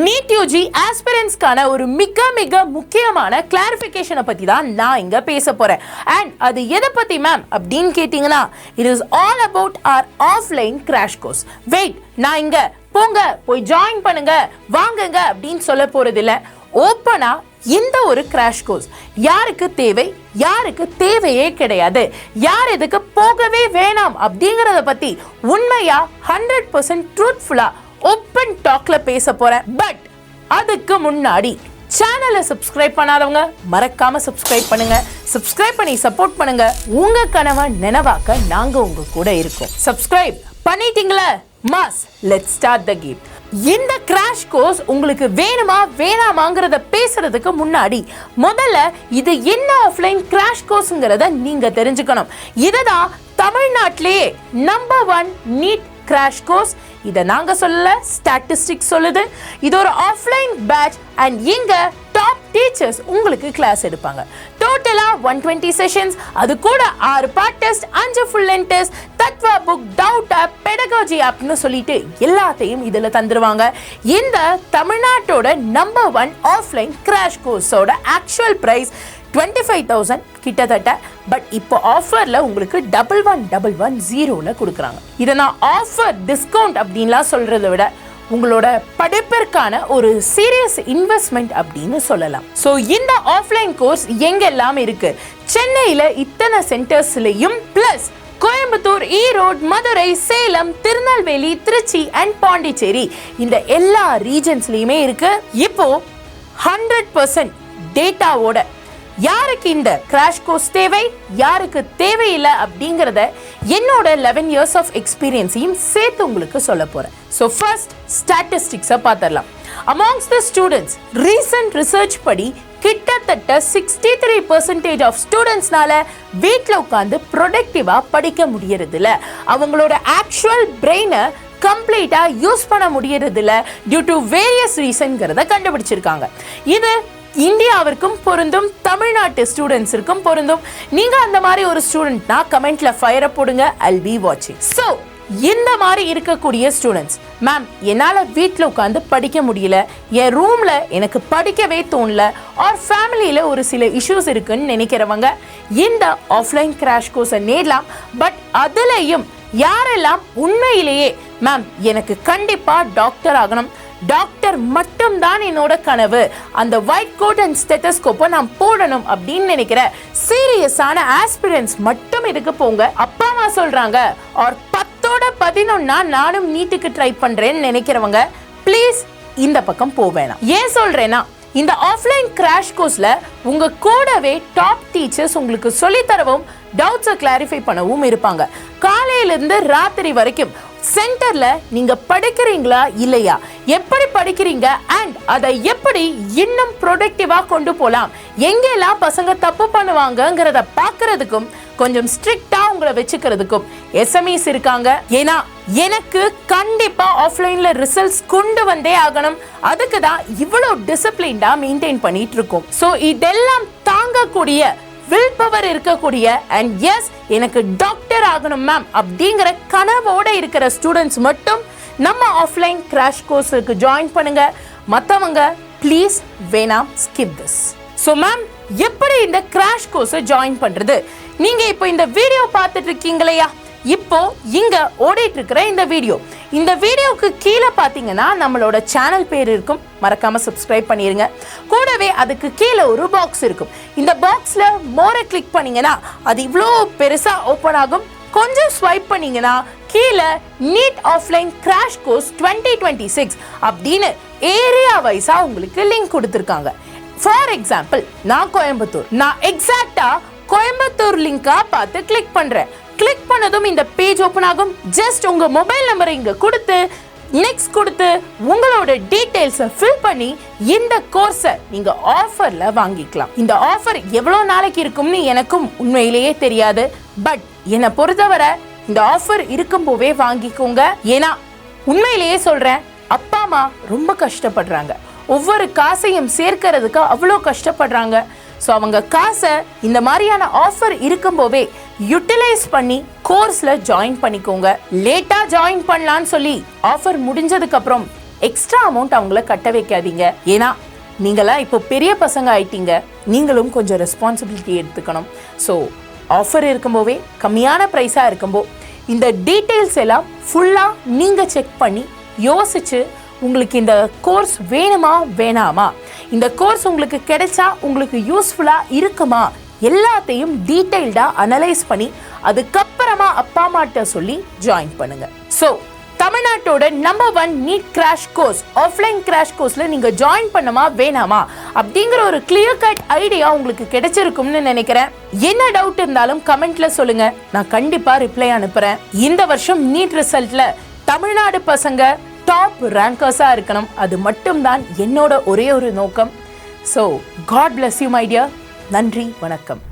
NEET UG ஆஸ்பிரன்ஸ்க்கான ஒரு மிக முக்கியமான கிளாரிஃபிகேஷனை பத்தி தான் நான் இங்க பேச போறேன். அண்ட் அது எதை பத்தி மேம் அப்படின்னு கேட்டீங்கன்னா, it is all about our offline crash course. Wait, நான் இங்க போங்க போய் ஜாயின் பண்ணுங்க வாங்குங்க அப்படின்னு சொல்ல போறது இல்ல. ஓப்பனா இந்த ஒரு கிராஷ் கோர்ஸ் யாருக்கு தேவை, யாருக்கு தேவையே கிடையாது, யார் இதுக்கு போகவே வேணாம் அப்படிங்கறத பத்தி உண்மையா 100% ட்ரூத்ஃபுல்லா ஓப்பன் டாக்ல பேச போறேன். பட் அதுக்கு முன்னாடி சேனலை சப்ஸ்கிரைப் பண்ணாதவங்க மறக்காம சப்ஸ்கிரைப் பண்ணுங்க. சப்ஸ்கிரைப் பண்ணி சப்போர்ட் பண்ணுங்க. உங்க கனவை நினைவாக்க நாங்க உங்க கூட இருக்கோம். சப்ஸ்கிரைப் பண்ணிட்டீங்களா? Mass, let's start the game. இந்த கிராஷ் கோர்ஸ் உங்களுக்கு வேணுமா வேணாமாங்கிறத பேசுறதுக்கு முன்னாடி முதல்ல இது என்ன ஆஃப்லைன் கிராஷ் கோர்ஸ்ங்கிறத நீங்க தெரிஞ்சுக்கணும். இதுதான் தமிழ்நாட்டிலேயே நம்பர் 1 நீட் கிராஷ் கோர்ஸ். இதை நாங்க சொல்லல, ஸ்டாட்டிஸ்டிக்ஸ் சொல்லுது. இது ஒரு ஆஃப்லைன் பேட்ச் அண்ட் இங்க டாப் டீச்சர்ஸ் உங்களுக்கு கிளாஸ் எடுப்பாங்க. டோட்டலா 120 செஷன்ஸ், அது கூட 6 part test, 5 full length test, Tattva book, doubt app, pedagogy ஆப்னு சொல்லிட்டு எல்லாத்தையும் இதுல தந்துருவாங்க. இந்த தமிழ்நாட்டோட நம்பர் 1 ஆஃப்லைன் கிராஷ் கோர்ஸோட ஆக்சுவல் பிரைஸ் 25,000 கிட்டத்தட்ட. பட் இப்போ ஆஃபர்ல உங்களுக்கு 11,110ல கொடுக்குறாங்க. இதை நான் ஆஃபர் டிஸ்கவுண்ட் அப்படின்லாம் சொல்றதை விட உங்களோட படிப்பிற்கான ஒரு சீரியஸ் இன்வெஸ்ட்மெண்ட் அப்படின்னு சொல்லலாம். ஸோ இந்த ஆஃப்லைன் கோர்ஸ் எங்கெல்லாம் இருக்கு, சென்னையில இத்தனை சென்டர்ஸ்லயும் பிளஸ் கோயம்புத்தூர், ஈரோடு, மதுரை, சேலம், திருநெல்வேலி, திருச்சி அண்ட் பாண்டிச்சேரி இந்த எல்லா ரீஜன்ஸ்லயுமே இருக்கு. இப்போ 100% டேட்டாவோட யாருக்கு இந்த கிராஷ் கோர்ஸ் தேவை, யாருக்கு தேவையில்லை அப்படிங்கறத என்னோட 11 years of எக்ஸ்பீரியன்ஸையும் சேர்த்து உங்களுக்கு சொல்ல போறேன். ஸோ ஃபர்ஸ்ட் ஸ்டாட்டிஸ்டிக்ஸை பார்த்துடலாம். Amongst the students, recent research படி கிட்டத்தட்ட 63% ஆஃப் ஸ்டூடெண்ட்ஸ்னால வீட்டில் உட்காந்து ப்ரொடக்டிவா படிக்க முடியறது இல்லை. அவங்களோட ஆக்சுவல் பிரெயினை கம்ப்ளீட்டா யூஸ் பண்ண முடியறது இல்லை டியூ டு வேரியஸ் ரீசன்ங்கிறத கண்டுபிடிச்சிருக்காங்க. இது இந்தியாவிற்கும் பொருந்தும், தமிழ்நாட்டு ஸ்டூடெண்ட்ஸிற்கும் பொருந்தும். நீங்க அந்த மாதிரி ஒரு ஸ்டூடெண்ட்னா கமெண்ட்ல ஃபயர் போடுங்க, I'll be watching. ஸோ இந்த மாதிரி இருக்கக்கூடிய ஸ்டூடெண்ட்ஸ், மேம் என்னால் வீட்டில் உட்காந்து படிக்க முடியல, என் ரூம்ல எனக்கு படிக்கவே தோணல, ஆர் ஃபேமிலியில் ஒரு சில இஷ்யூஸ் இருக்குன்னு நினைக்கிறவங்க இந்த ஆஃப்லைன் கிராஷ் கோர்ஸை நேரலாம். பட் அதுலேயும் யாரெல்லாம் உண்மையிலேயே மேம் எனக்கு கண்டிப்பா டாக்டர் ஆகணும், டாக்டர் மட்டும் தான் என்னோட கனவு, அந்த ஒயிட் கோட் அண்ட் ஸ்டெத்தஸ்கோப்பை நான் போடணும் அப்படின்னு நினைக்கிற சீரியஸான ஆஸ்பிரன்ஸ் மட்டும் இதுக்கு போங்க. அப்பா அம்மா சொல்றாங்க ஆர் 10ஓட 11 நானும் நீட்டுக்கு ட்ரை பண்றேன்னு நினைக்கிறவங்க ப்ளீஸ் இந்த பக்கம் போவேணாம். ஏன் சொல்றேன்னா, இந்த ஆஃப்லைன் கிராஷ் கோர்ஸ்ல உங்க கூடவே டாப் டீச்சர்ஸ் உங்களுக்கு சொல்லித்தரவும் டவுட்ஸை கிளாரிஃபை பண்ணவும் இருப்பாங்க. காலையிலிருந்து ராத்திரி வரைக்கும் சென்டர்ல நீங்க படிக்கிறீங்களா இல்லையா, எப்படி படிக்கிறீங்க அண்ட் அதை எப்படி இன்னும் ப்ரொடக்டிவா கொண்டு போலாம், எங்கெல்லாம் பசங்க தப்பு பண்ணுவாங்கங்கிறத பார்க்கறதுக்கும் கொஞ்சம் ஸ்ட்ரிக்டா உங்களை வச்சுக்கிறதுக்கும் எஸ்எம்இஸ் இருக்காங்க. ஏன்னா எனக்கு கண்டிப்பா ஆஃப்லைன்ல ரிசல்ட்ஸ் கொண்டு வந்தே ஆகணும், அதுக்கு தான் இவ்வளோ டிசிப்ளின்டா மெயின்டைன் பண்ணிட்டு இருக்கோம். ஸோ இதெல்லாம் தாங்கக்கூடிய வில் பவர் இருக்கக்கூடிய அண்ட் எஸ் எனக்கு டாக்டர் ஆகணும் மேம் அப்படிங்கிற கனவோட இருக்கிற ஸ்டூடெண்ட்ஸ் மட்டும் நம்ம ஆஃப்லைன் கிராஷ் கோர்ஸுக்கு ஜாயின் பண்ணுங்க. மற்றவங்க ப்ளீஸ் வேணாம், ஸ்கிப் திஸ். ஸோ மேம் எப்படி இந்த கிராஷ் கோர்ஸை ஜாயின் பண்றது? நீங்க இப்போ இந்த வீடியோ பார்த்துட்டு இருக்கீங்களையா, இப்போ இங்க ஓடிட்டு இருக்கிற இந்த வீடியோக்கு கீழே பார்த்தீங்கன்னா நம்மளோட சேனல் பேர் இருக்கும், மறக்காம சப்ஸ்கிரைப் பண்ணிருங்க. கூடவே அதுக்கு கீழே ஒரு பாக்ஸ் இருக்கும். இந்த பாக்ஸ்ல மோரை கிளிக் பண்ணீங்கன்னா அது இவ்வளோ பெருசா ஓப்பன் ஆகும். கொஞ்சம் ஸ்வைப் பண்ணீங்கன்னா கீழே நீட் ஆஃப்லைன் கிராஷ் கோர்ஸ் 2026 அப்படின்னு ஏரியா வைஸா உங்களுக்கு லிங்க் கொடுத்துருக்காங்க. ஃபார் எக்ஸாம்பிள் நான் கோயம்புத்தூர், நான் எக்ஸாக்டா கோயம்புத்தூர் லிங்கா பார்த்து கிளிக் பண்றேன். கிளிக் பண்ணதும் இந்த பேஜ் ஓபன் ஆகும். ஜஸ்ட் உங்க மொபைல் நம்பரை இங்க கொடுத்து நெக்ஸ்ட் கொடுத்து உங்களோட டீடைல்ஸை ஃபில் பண்ணி இந்த கோர்ஸை நீங்க ஆஃபர்ல வாங்கிக்கலாம். இந்த ஆஃபர் எவ்வளவு நாளைக்கு இருக்கும்னு எனக்கும் உண்மையிலேயே தெரியாது. பட் என்னை பொறுத்தவரை இந்த ஆஃபர் இருக்கும் போவே வாங்கிக்கோங்க. ஏன்னா உண்மையிலேயே சொல்றேன், அப்பா அம்மா ரொம்ப கஷ்டப்படுறாங்க, ஒவ்வொரு காசையும் சேர்க்கறதுக்கு அவ்வளோ கஷ்டப்படுறாங்க. ஸோ அவங்க காசை இந்த மாதிரியான ஆஃபர் இருக்கும்போதே யூட்டிலைஸ் பண்ணி கோர்ஸ்ல ஜாயின் பண்ணிக்கோங்க. லேட்டா ஜாயின் பண்ணலான்னு சொல்லி ஆஃபர் முடிஞ்சதுக்கு அப்புறம் எக்ஸ்ட்ரா அமௌண்ட் அவங்கள கட்ட வைக்காதீங்க. ஏன்னா நீங்களாம் இப்போ பெரிய பசங்க ஆயிட்டீங்க, நீங்களும் கொஞ்சம் ரெஸ்பான்சிபிலிட்டி எடுத்துக்கணும். ஸோ ஆஃபர் இருக்கும்போதே கம்மியான ப்ரைஸாக இருக்கும்போது இந்த டீட்டெயில்ஸ் எல்லாம் ஃபுல்லாக நீங்கள் செக் பண்ணி யோசிச்சு உங்களுக்கு இந்த கோர்ஸ் வேணுமா வேணாமா, இந்த கோர்ஸ் உங்களுக்கு கிடைச்சா உங்களுக்கு யூஸ்ஃபுல்லாக இருக்குமா, எல்லாத்தையும் டீட்டெயில்டாக அனலைஸ் பண்ணி அதுக்கப்புறமா அப்பா அம்மாட்ட சொல்லி ஜாயின் பண்ணுங்க. ஸோ தமிழ்நாட்டோட number 1 NEET crash course, offline crash கோர்ஸில் நீங்கள் ஜாயின் பண்ணுமா வேணாமா அப்படிங்கிற ஒரு கிளியர் கட் ஐடியா உங்களுக்கு கிடைச்சிருக்கும்னு நினைக்கிறேன். என்ன டவுட் இருந்தாலும் கமெண்ட்ல சொல்லுங்க, நான் கண்டிப்பாக ரிப்ளை அனுப்புகிறேன். இந்த வருஷம் நீட் ரிசல்ட்டில் தமிழ்நாடு பசங்க டாப் ரேங்கர்ஸாக இருக்கணும், அது மட்டும்தான் என்னோட ஒரே ஒரு நோக்கம். So God bless you my dear. நன்றி, வணக்கம்.